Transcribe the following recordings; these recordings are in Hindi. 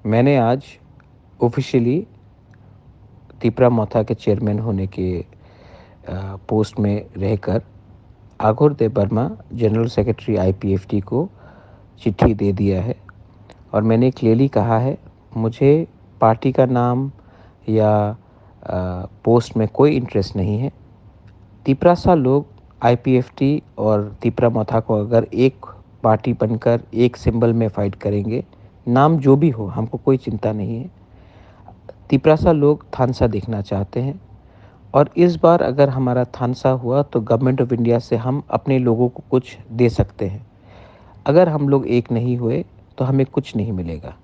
मैंने आज ऑफिशियली तिपरा मोथा के चेयरमैन होने के पोस्ट में रहकर आघोर देबबर्मा जनरल सेक्रेटरी आईपीएफटी को चिट्ठी दे दिया है और मैंने क्लियरली कहा है मुझे पार्टी का नाम या पोस्ट में कोई इंटरेस्ट नहीं है। तिपरासा लोग आईपीएफटी और तिपरा मोथा को अगर एक पार्टी बनकर एक सिंबल में फाइट करेंगे, नाम जो भी हो हमको कोई चिंता नहीं है। तिपरासा लोग थानसा देखना चाहते हैं और इस बार अगर हमारा थानसा हुआ तो गवर्नमेंट ऑफ इंडिया से हम अपने लोगों को कुछ दे सकते हैं। अगर हम लोग एक नहीं हुए तो हमें कुछ नहीं मिलेगा।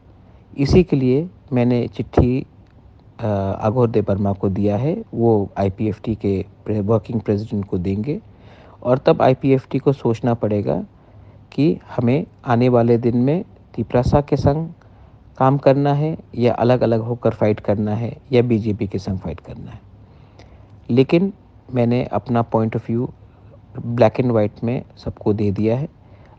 इसी के लिए मैंने चिट्ठी आघोर देबबर्मा को दिया है। वो आईपीएफटी के वर्किंग प्रेसिडेंट को देंगे और तब आईपीएफटी को सोचना पड़ेगा कि हमें आने वाले दिन में तिपरासा के संग काम करना है या अलग अलग होकर फाइट करना है या बीजेपी के संग फाइट करना है। लेकिन मैंने अपना point of view black and white में सबको दे दिया है।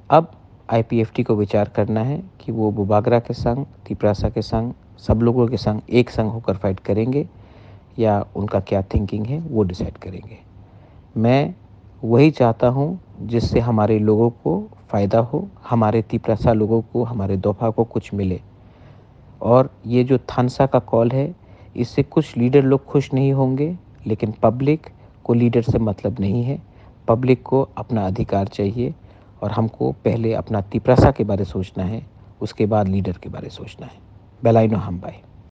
अब आईपीएफटी को विचार करना है कि वो बुबागरा के संग, तिपरासा के संग, सब लोगों के संग एक संग होकर फाइट करेंगे या उनका क्या थिंकिंग है वो डिसाइड करेंगे। मैं वही चाहता हूँ जिससे हमारे लोगों को फ़ायदा हो, हमारे तिपरासा लोगों को, हमारे दोफा को कुछ मिले। और ये जो थानसा का कॉल है, इससे कुछ लीडर लोग खुश नहीं होंगे, लेकिन पब्लिक को लीडर से मतलब नहीं है। पब्लिक को अपना अधिकार चाहिए और हमको पहले अपना तिपरासा के बारे सोचना है, उसके बाद लीडर के बारे सोचना है। बेलाइनो हम बाय।